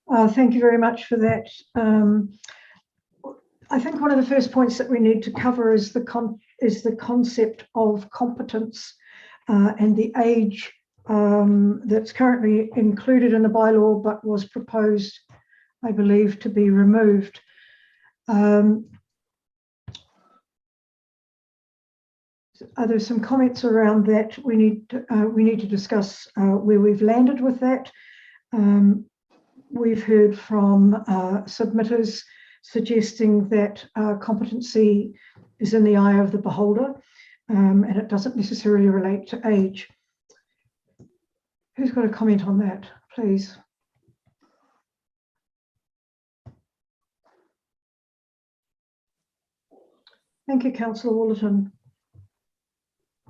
Thank you very much for that. I think one of the first points that we need to cover is the concept of competence and the age that's currently included in the bylaw, but was proposed, I believe, to be removed. Are there some comments around that? We need to discuss where we've landed with that. We've heard from submitters suggesting that competency is in the eye of the beholder, and it doesn't necessarily relate to age. Who's got a comment on that, please? Thank you, Councillor Wallerton.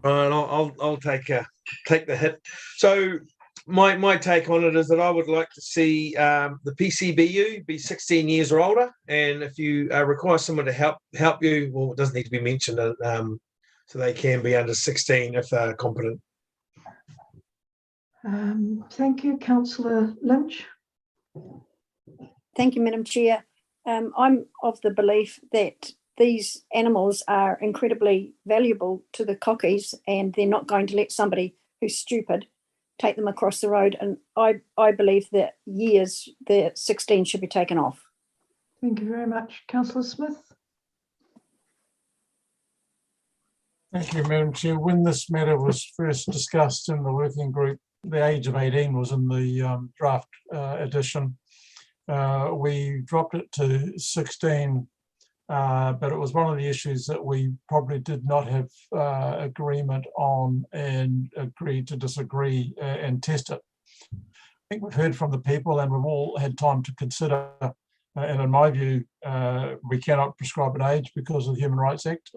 And I'll take the hit. So my take on it is that I would like to see the PCBU be 16 years or older, and if you require someone to help you, well, it doesn't need to be mentioned, so they can be under 16 if they're competent. Thank you, Councillor Lynch. Thank you, Madam Chair. I'm of the belief that these animals are incredibly valuable to the cockies, and they're not going to let somebody who's stupid take them across the road. And I believe that the 16 should be taken off. Thank you very much. Councillor Smith. Thank you, Madam Chair. When this matter was first discussed in the working group, the age of 18 was in the draft edition. We dropped it to 16, but it was one of the issues that we probably did not have agreement on and agreed to disagree and test it. I think we've heard from the people and we've all had time to consider, and in my view, we cannot prescribe an age because of the Human Rights Act,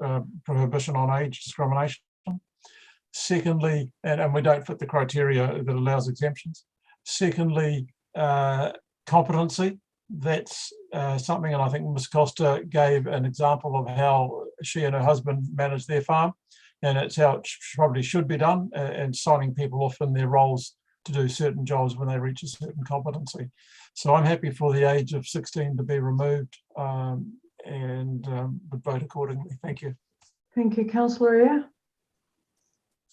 prohibition on age discrimination. Secondly, and we don't fit the criteria that allows exemptions. Secondly, competency. That's something, and I think Ms. Costa gave an example of how she and her husband manage their farm, and it's how it probably should be done, and signing people off in their roles to do certain jobs when they reach a certain competency. So I'm happy for the age of 16 to be removed, and would vote accordingly. Thank you. Thank you, Councillor Eyre.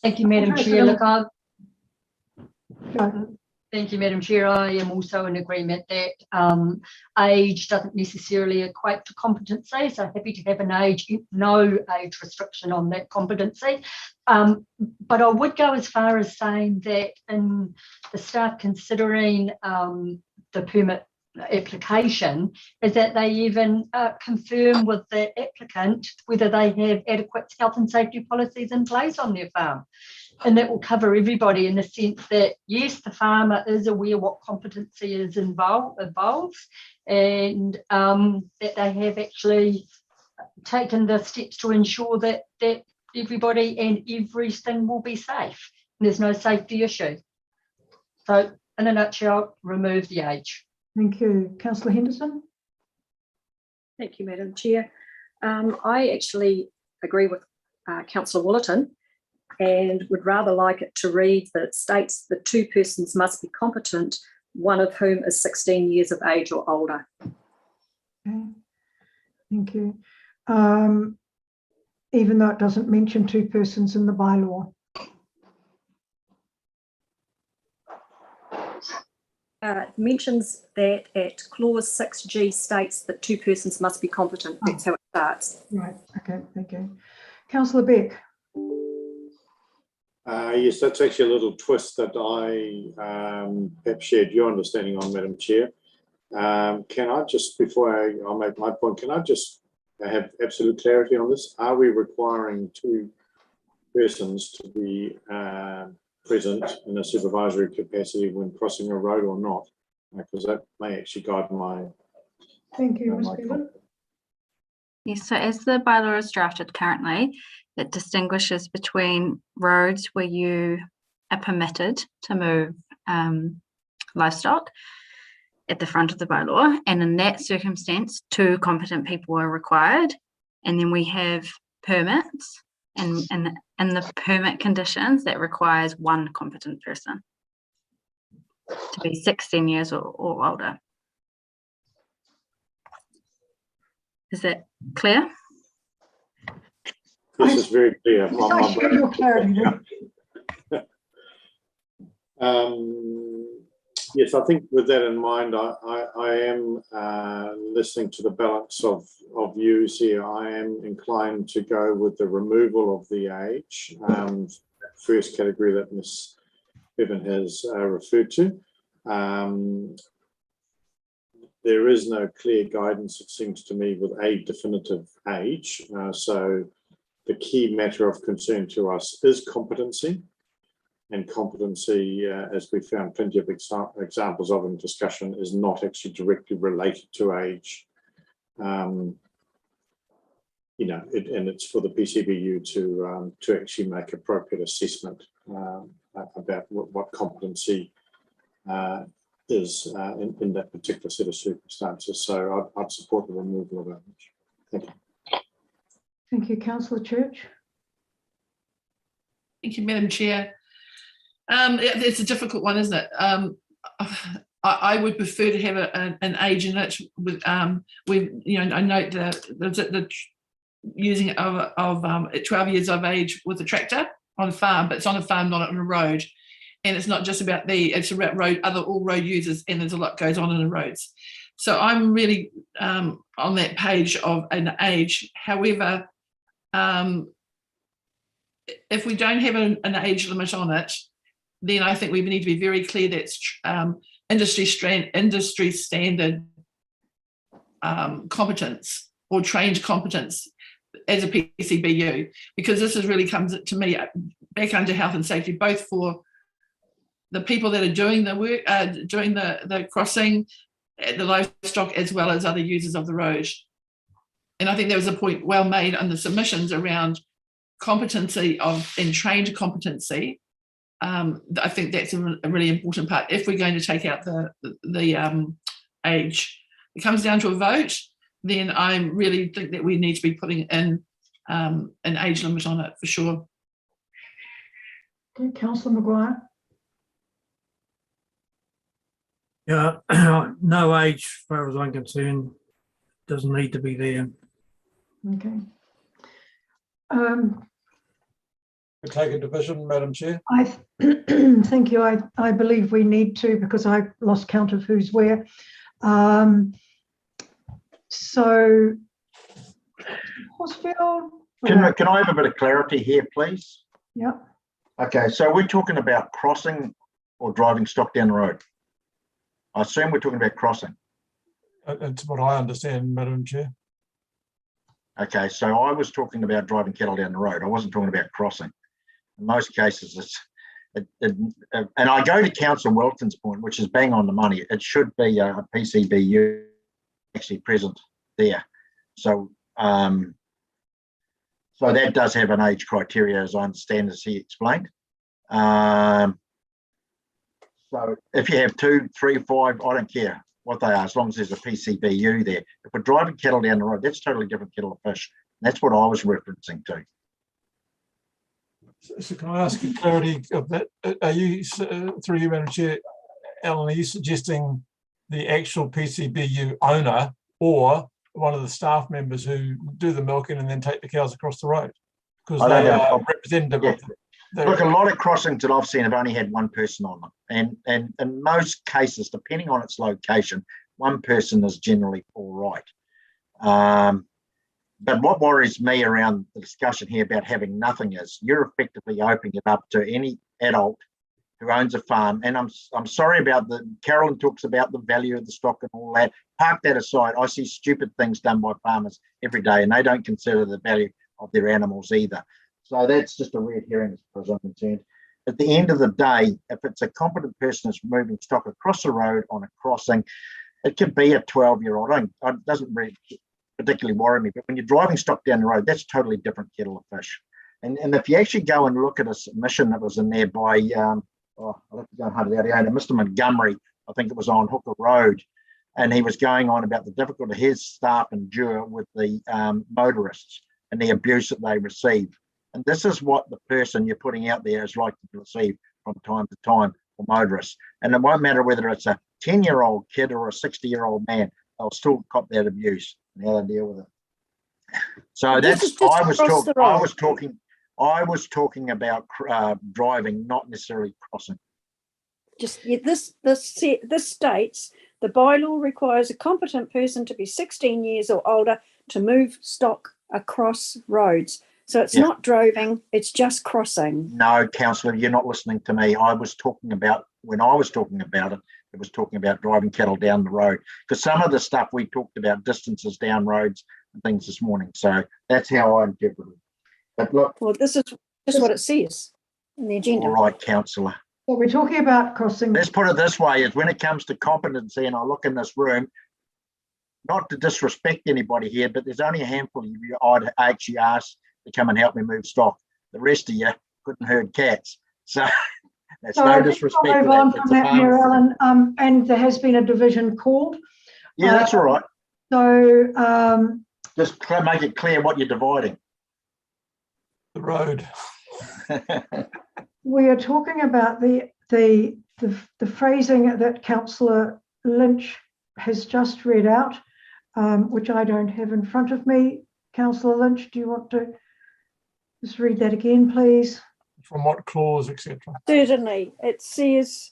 Thank you, Madam Chair. Look, thank you, Madam Chair. I am also in agreement that age doesn't necessarily equate to competency, so happy to have no age restriction on that competency. But I would go as far as saying that in the staff considering the permit application is that they even confirm with the applicant whether they have adequate health and safety policies in place on their farm. And that will cover everybody in the sense that, yes, the farmer is aware what competency is involved, and that they have actually taken the steps to ensure that everybody and everything will be safe. And there's no safety issue. So, in a nutshell, remove the age. Thank you. Councillor Henderson. Thank you, Madam Chair. I actually agree with Councillor Wallerton and would rather like it to read that it states that two persons must be competent, one of whom is 16 years of age or older. Okay. Thank you. Even though it doesn't mention two persons in the bylaw. Mentions that at clause 6G states that two persons must be competent. That's how it starts. Right, okay, thank you. Councillor Beck. Yes, that's actually a little twist that I perhaps shared your understanding on, Madam Chair. Can I just, before I make my point, can I just have absolute clarity on this? Are we requiring two persons to be present in a supervisory capacity when crossing a road or not? Because that may actually guide my... Thank you, Ms. Bevan. Yes, so as the bylaw is drafted currently, it distinguishes between roads where you are permitted to move livestock at the front of the bylaw, and in that circumstance, two competent people are required. And then we have permits, and the permit conditions that requires one competent person to be 16 years or older. Is that clear? This is very clear. Yes, I share your clarity. Yes, I think with that in mind, I am listening to the balance of views here. I am inclined to go with the removal of the age, first category that Ms. Bevan has referred to. There is no clear guidance, it seems to me, with a definitive age. So the key matter of concern to us is competency. And competency, as we found plenty of examples of in discussion, is not actually directly related to age. And it's for the PCBU to actually make appropriate assessment about what competency is in that particular set of circumstances. So I'd support the removal of age. Thank you. Thank you, Councillor Church. Thank you, Madam Chair. It's a difficult one, isn't it? I would prefer to have an age in it with, I note the using it of 12 years of age with a tractor on a farm, but it's on a farm, not on a road. And it's not just about it's about all road users, and there's a lot goes on in the roads. So I'm really on that page of an age. However, if we don't have an age limit on it, then I think we need to be very clear that's industry standard competence or trained competence as a PCBU, because this really comes to me back under health and safety, both for the people that are doing the work, doing the crossing, the livestock, as well as other users of the road. And I think there was a point well made on the submissions around competency and trained competency. I think that's a really important part. If we're going to take out the age, it comes down to a vote, then I really think that we need to be putting in an age limit on it for sure. Okay, Councillor Maguire. Yeah, no age, as far as I'm concerned, doesn't need to be there. Okay. We take a division, Madam Chair. Thank you. I believe we need to, because I lost count of who's where. So, Horsfield. Can I have a bit of clarity here, please? Yeah. Okay, so we're talking about crossing or driving stock down the road. I assume we're talking about crossing. That's what I understand, Madam Chair. Okay, so I was talking about driving cattle down the road. I wasn't talking about crossing. In most cases, and I go to Councillor Welton's point, which is bang on the money. It should be a PCBU actually present there. So, so that does have an age criteria, as I understand, as he explained. So if you have 2, 3, 5, I don't care what they are, as long as there's a PCBU there. If we're driving cattle down the road, that's a totally different kettle of fish. That's what I was referencing to. So can I ask you clarity of that? Are you, through you, Madam Chair, Alan, are you suggesting the actual PCBU owner or one of the staff members who do the milking and then take the cows across the road? Because they are representative of Look, a lot of crossings that I've seen have only had one person on them. And in most cases, depending on its location, one person is generally all right. But what worries me around the discussion here about having nothing is you're effectively opening it up to any adult who owns a farm. And I'm sorry about Carolyn talks about the value of the stock and all that. Park that aside. I see stupid things done by farmers every day, and they don't consider the value of their animals either. So that's just a red herring as far as I'm concerned. At the end of the day, if it's a competent person that's moving stock across the road on a crossing, it could be a 12-year-old. It doesn't really particularly worry me, but when you're driving stock down the road, that's a totally different kettle of fish. And if you actually go and look at a submission that was in there by, I'll have to go and hunt it out again, Mr. Montgomery, I think it was on Hooker Road, and he was going on about the difficulty his staff endure with the motorists and the abuse that they receive. And this is what the person you're putting out there is likely to receive from time to time for motorists. And it won't matter whether it's a 10-year-old kid or a 60-year-old man, they'll still cop that abuse and how they deal with it. So This that's is just across the road. I was talking about driving, not necessarily crossing. Just this states the bylaw requires a competent person to be 16 years or older to move stock across roads. So it's not driving, it's just crossing. No, councillor, you're not listening to me. I was talking about, when I was talking about it, it was talking about driving cattle down the road. Because some of the stuff we talked about, distances down roads and things this morning. So that's how I interpret it. But look. Well, this is just what it says in the agenda. All right, councillor. So we're talking about crossing. Let's put it this way, is when it comes to competency, and I look in this room, not to disrespect anybody here, but there's only a handful of you I'd actually ask to come and help me move stock. The rest of you couldn't herd cats. So that's no disrespect. I'll move on from that, Mayor Allen, and there has been a division called. Yeah, that's all right. So just make it clear what you're dividing. The road. We are talking about the phrasing that Councillor Lynch has just read out, which I don't have in front of me. Councillor Lynch, do you want to just read that again, please? From what clause, etc.? Certainly. It says,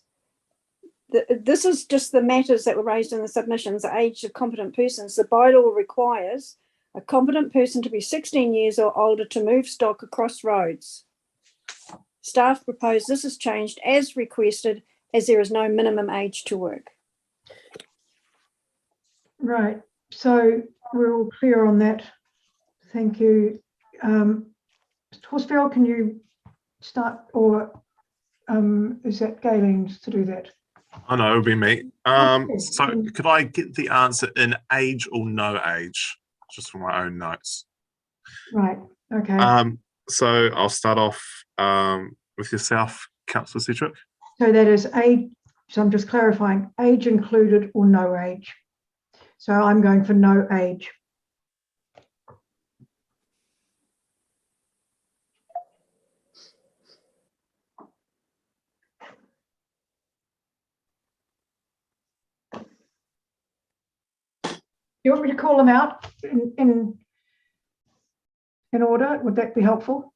this is just the matters that were raised in the submissions, the age of competent persons. The bylaw requires a competent person to be 16 years or older to move stock across roads. Staff propose this is changed as requested, as there is no minimum age to work. Right, so we're all clear on that. Thank you. Mr. Horsfield, can you start, or is that Galen's to do that? I know, it'll be me. So could I get the answer in age or no age, just for my own notes? Right, okay. So I'll start off with yourself, Councillor Sedgwick. So that is age, so I'm just clarifying, age included or no age. So I'm going for no age. Do you want me to call them out in order? Would that be helpful?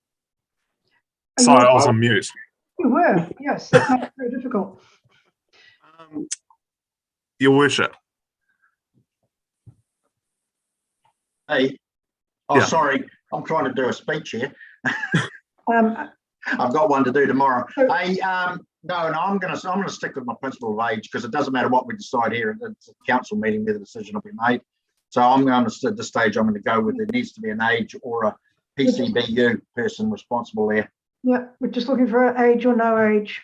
Sorry, I was on mute. You were, yes. That makes it very difficult. Your Worship. Hey. Oh, yeah. Sorry. I'm trying to do a speech here. I've got one to do tomorrow. Hey, no, I'm going to stick with my principle of age, because it doesn't matter what we decide here. It's a council meeting where the decision will be made. So I'm going to, at this stage, I'm going to go with there needs to be an age or a PCBU person responsible there. Yeah, we're just looking for age or no age.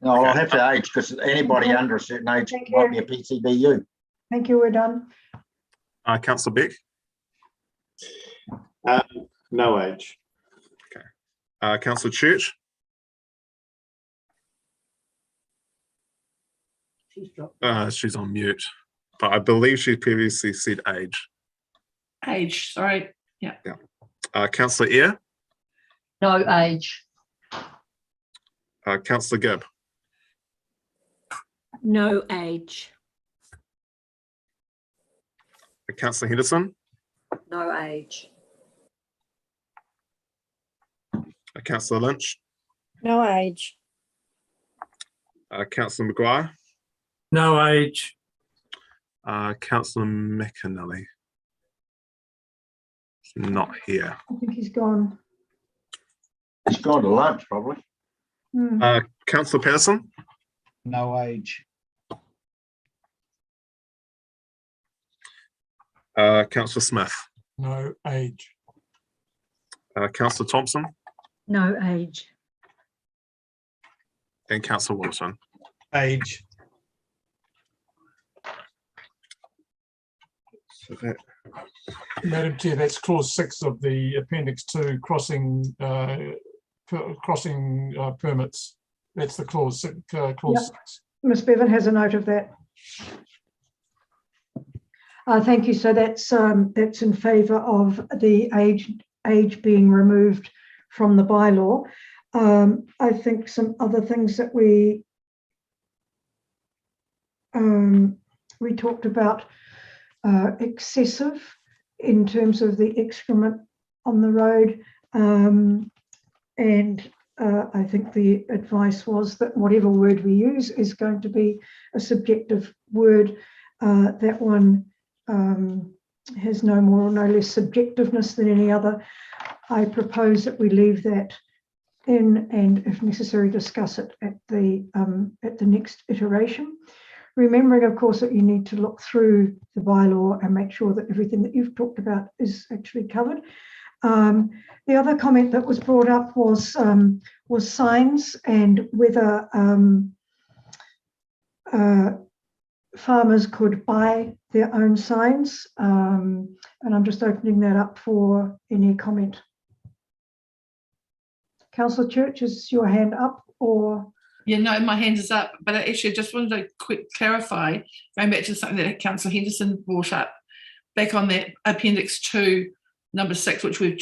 No, okay. I'll have to age, because anybody under a certain age might be a PCBU. Thank you, we're done. Councillor Beck? No age. Okay. Councillor Church? She's on mute, but I believe she previously said age. Age, sorry. Yeah. Councillor Eyre? No age. Councillor Gibb? No age. Councillor Henderson? No age. Councillor Lynch? No age. Councillor Maguire? No age. Councillor McAnally? He's not here. I think he's gone. He's gone to lunch, probably. Councillor Patterson? No age. Councillor Smith? No age. Councillor Thompson? No age. And Councillor Wilson? Age. So that... Madam Chair, that's clause 6 of the appendix 2, crossing permits. That's the clause 6. Clause 6. Ms. Bevan has a note of that. Thank you. So that's in favour of the age being removed from the bylaw. I think some other things that we talked about, excessive. in terms of the excrement on the road. I think the advice was that whatever word we use is going to be a subjective word. That one has no more or no less subjectiveness than any other. I propose that we leave that in, and if necessary, discuss it at the next iteration. Remembering, of course, that you need to look through the bylaw and make sure that everything that you've talked about is actually covered. The other comment that was brought up was signs and whether farmers could buy their own signs. And I'm just opening that up for any comment. Councillor Church, is your hand up or? Yeah, no, my hand is up, but I actually just wanted to quick clarify, going back to something that Councillor Henderson brought up, back on that Appendix 2, number 6, which we've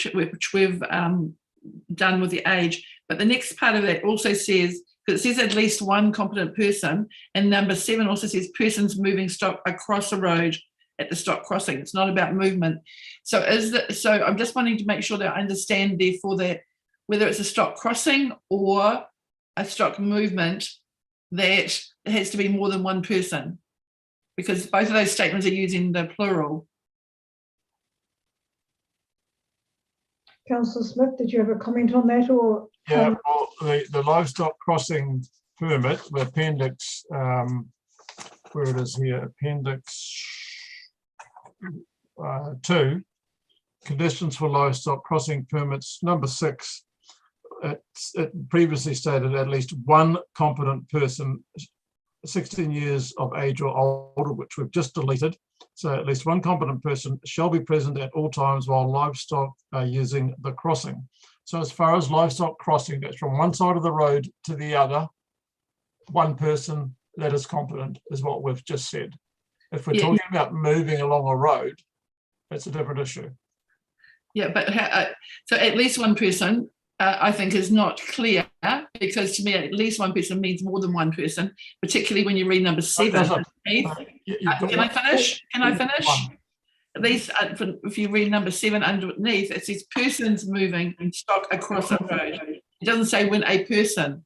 done with the age. But the next part of that also says, because it says at least one competent person, and number 7 also says persons moving stock across a road at the stock crossing. It's not about movement. So I'm just wanting to make sure that I understand, therefore, that whether it's a stock crossing or a stock movement, that has to be more than one person, because both of those statements are using the plural. Councillor Smith, did you have a comment on that, or? Yeah, well, the livestock crossing permit, the appendix, where it is here, appendix 2, conditions for livestock crossing permits, number 6. It previously stated at least one competent person, 16 years of age or older, which we've just deleted. So at least one competent person shall be present at all times while livestock are using the crossing. So as far as livestock crossing, that's from one side of the road to the other, one person that is competent is what we've just said. If we're talking about moving along a road, that's a different issue. Yeah, but so at least one person, I think, is not clear, because to me at least one person means more than one person, particularly when you read number 7. Can I finish? Can I finish? At least if you read number 7 underneath, it says persons moving stock across a road. It doesn't say when a person.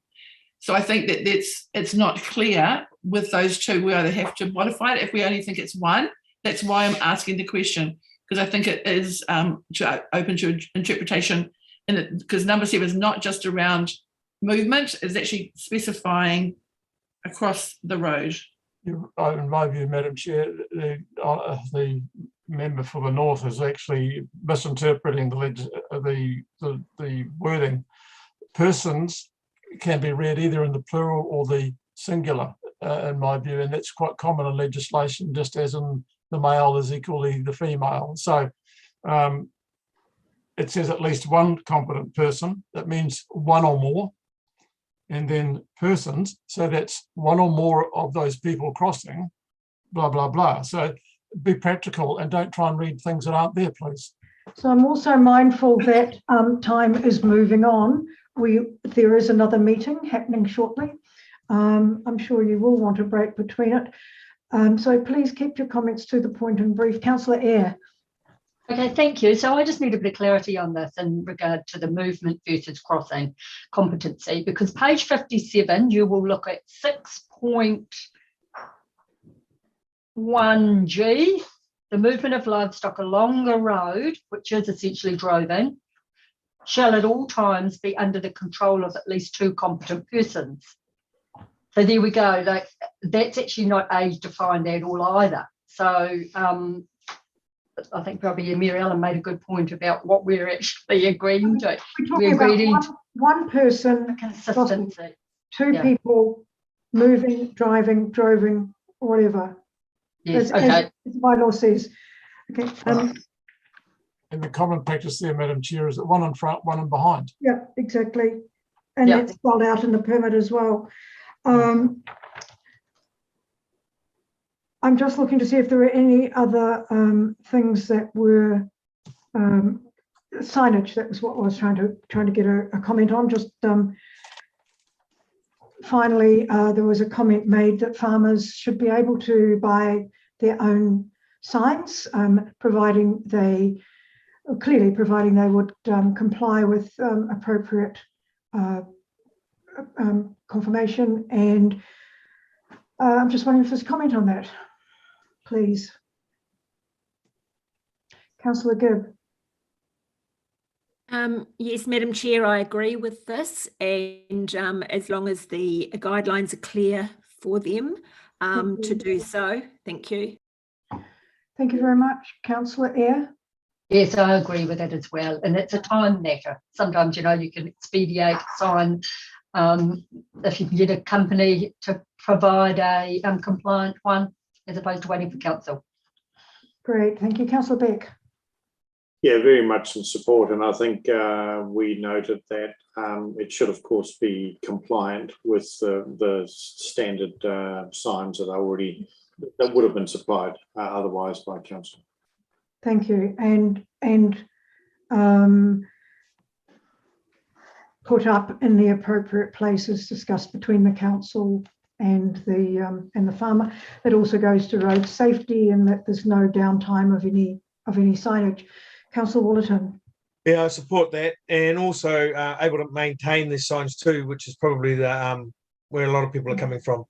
So I think that it's not clear with those two. We either have to modify it if we only think it's one. That's why I'm asking the question, because I think it is open to interpretation. And because number 7 is not just around movement, it's actually specifying across the road. In my view, Madam Chair, the member for the North is actually misinterpreting the wording. Persons can be read either in the plural or the singular, in my view, and that's quite common in legislation, just as in the male is equally the female. So it says at least one competent person. That means one or more. And then persons, so that's one or more of those people crossing, blah, blah, blah. So be practical and don't try and read things that aren't there, please. So I'm also mindful that time is moving on. There is another meeting happening shortly. I'm sure you will want a break between it. So please keep your comments to the point and brief. Councillor Eyre. Okay, thank you. So I just need a bit of clarity on this in regard to the movement versus crossing competency, because page 57, you will look at 6.1G, the movement of livestock along a road, which is essentially drove-in, shall at all times be under the control of at least 2 competent persons. So there we go. That's actually not age defined at all either. So I think probably Mary Ellen made a good point about what we're actually agreeing to. We're talking about one person, consistency. 2 people moving, driving, droving, whatever. Yes, as the bylaw says. Okay. And the common practice there, Madam Chair, is that one in front, one in behind. Yeah, exactly. And that's spelled out in the permit as well. I'm just looking to see if there are any other things that were signage. That was what I was trying to get a comment on. Just finally, there was a comment made that farmers should be able to buy their own signs, providing they would comply with appropriate confirmation. And I'm just wondering if there's a comment on that, please. Councillor Gibb. Yes, Madam Chair, I agree with this, and as long as the guidelines are clear for them to do so. Thank you. Thank you very much. Councillor Eyre. Yes, I agree with that as well. And it's a time matter. Sometimes, you know, you can expedite a sign if you can get a company to provide a compliant one as opposed to waiting for council. Great, thank you. Councillor Beck. Yeah, very much in support. And I think we noted that it should, of course, be compliant with the standard signs that would have been supplied otherwise by council. Thank you. And put up in the appropriate places discussed between the council and the farmer. That also goes to road safety and that there's no downtime of any signage. Councillor Wallerton. Yeah, I support that, and also able to maintain these signs too, which is probably the where a lot of people are coming from.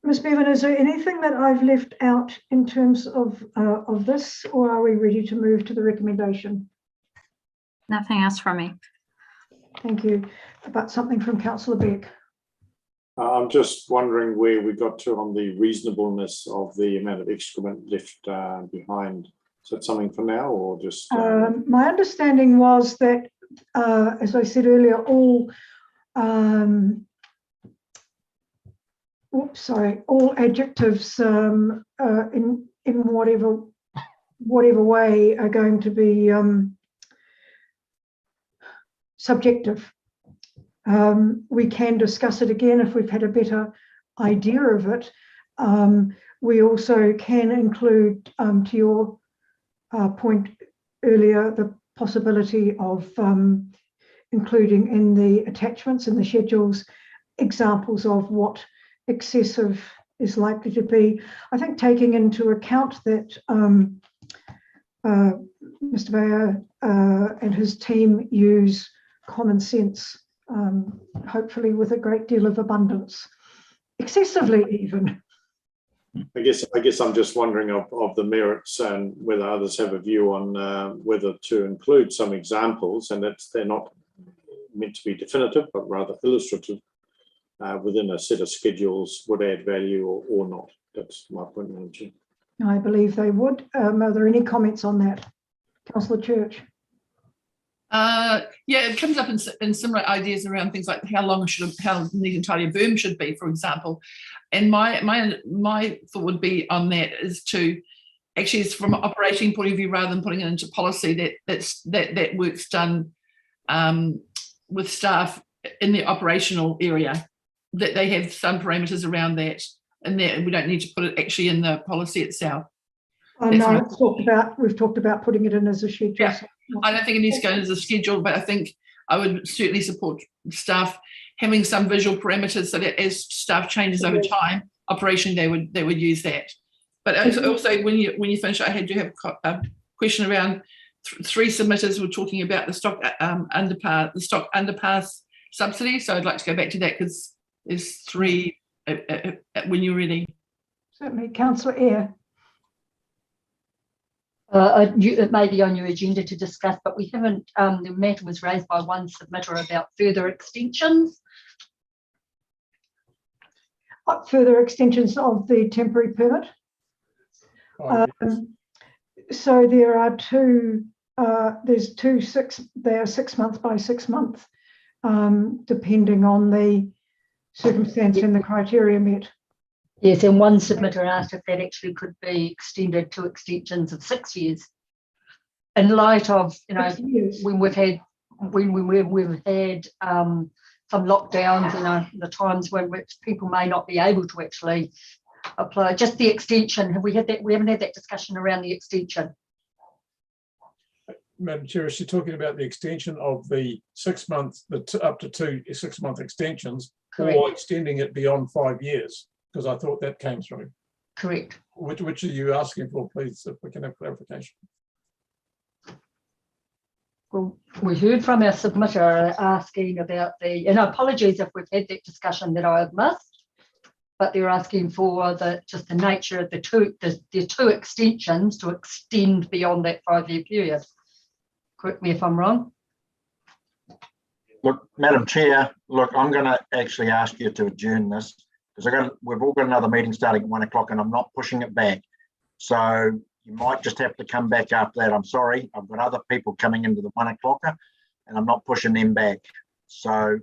Ms. Bevan, is there anything that I've left out in terms of this, or are we ready to move to the recommendation? Nothing else from me. Thank you. About something from Councillor Beck. I'm just wondering where we got to on the reasonableness of the amount of excrement left behind. Is that something for now, or just? My understanding was that, as I said earlier, all all adjectives in whatever way are going to be subjective. We can discuss it again if we've had a better idea of it. We also can include, to your point earlier, the possibility of including in the attachments and the schedules examples of what excessive is likely to be. I think taking into account that Mr. Bayer and his team use common sense, hopefully with a great deal of abundance, excessively even. I guess I'm just wondering of the merits and whether others have a view on whether to include some examples, and they're not meant to be definitive but rather illustrative within a set of schedules would add value or not. That's my point, Madam Chair. I believe they would. Are there any comments on that? Councillor Church. Yeah, it comes up in similar ideas around things like how neat and tidy a berm should be, for example. And my thought would be on that is to actually, it's from an operating point of view rather than putting it into policy, that work's done with staff in the operational area, that they have some parameters around that, and that we don't need to put it actually in the policy itself. Oh, no, we've talked about putting it in as a schedule. Yeah. I don't think it needs to go in as a schedule, but I think I would certainly support staff having some visual parameters so that as staff changes over time, operationally they would use that. But also when you finish, I had to have a question around three submitters were talking about the stock underpass subsidy. So I'd like to go back to that because there's three when you're ready. Certainly, Councillor Eyre. It may be on your agenda to discuss, but we haven't. The matter was raised by one submitter about further extensions. Further extensions of the temporary permit. So there are two. There's two they are 6 months by 6 months, depending on the circumstance and the criteria met. Yes, and one submitter asked if that actually could be extended to extensions of 6 years. In light of, when we've had some lockdowns, the times when which people may not be able to actually apply, just the extension. Have we had that? We haven't had that discussion around the extension. Madam Chair, is she talking about the extension of the 6 months, up to 2 6 month extensions, Correct. or extending it beyond 5 years? Because I thought that came through. Correct. Which are you asking for, please, if we can have clarification? Well, we heard from our submitter asking about and apologies if we've had that discussion that I have missed, but they're asking for just the nature of the two extensions to extend beyond that 5-year period. Correct me if I'm wrong. Look, Madam Chair, look, I'm going to actually ask you to adjourn this because we've all got another meeting starting at 1 o'clock and I'm not pushing it back. So you might just have to come back after that. I'm sorry. I've got other people coming into the 1 o'clocker and I'm not pushing them back. So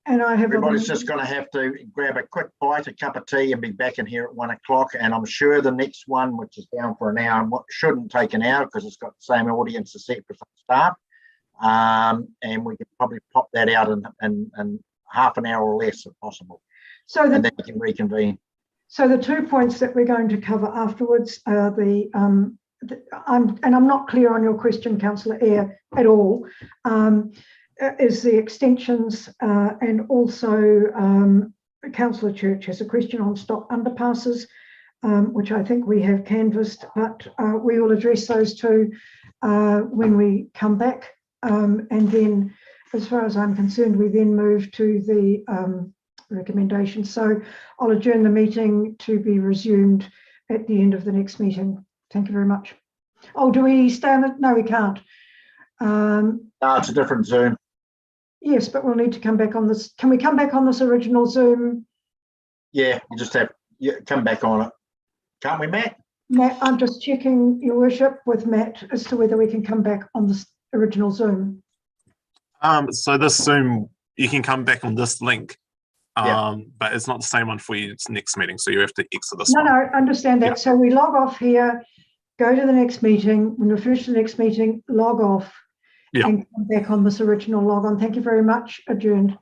everybody's just going to have to grab a quick bite, a cup of tea and be back in here at 1 o'clock. And I'm sure the next one, which is down for an hour, shouldn't take an hour because it's got the same audience as set for staff. And we could probably pop that out in half an hour or less if possible. So and then we can reconvene. So the 2 points that we're going to cover afterwards are I'm not clear on your question, Councillor Eyre, at all, is the extensions and also Councillor Church has a question on stop underpasses, which I think we have canvassed, but we will address those two when we come back. And then, as far as I'm concerned, we then move to the recommendations. So I'll adjourn the meeting to be resumed at the end of the next meeting. Thank you very much. Oh, do we stay on it? No, we can't. No, it's a different Zoom. Yes, but we'll need to come back on this. Can we come back on this original Zoom? Yeah, you just have come back on it. Can't we, Matt? Matt, I'm just checking, Your Worship, with Matt as to whether we can come back on this original Zoom. So this Zoom, you can come back on this link, but it's not the same one for you. It's next meeting, so you have to exit this one. No, I understand that. Yeah. So we log off here, go to the next meeting. When we finish the next meeting, log off and come back on this original log on. Thank you very much. Adjourned.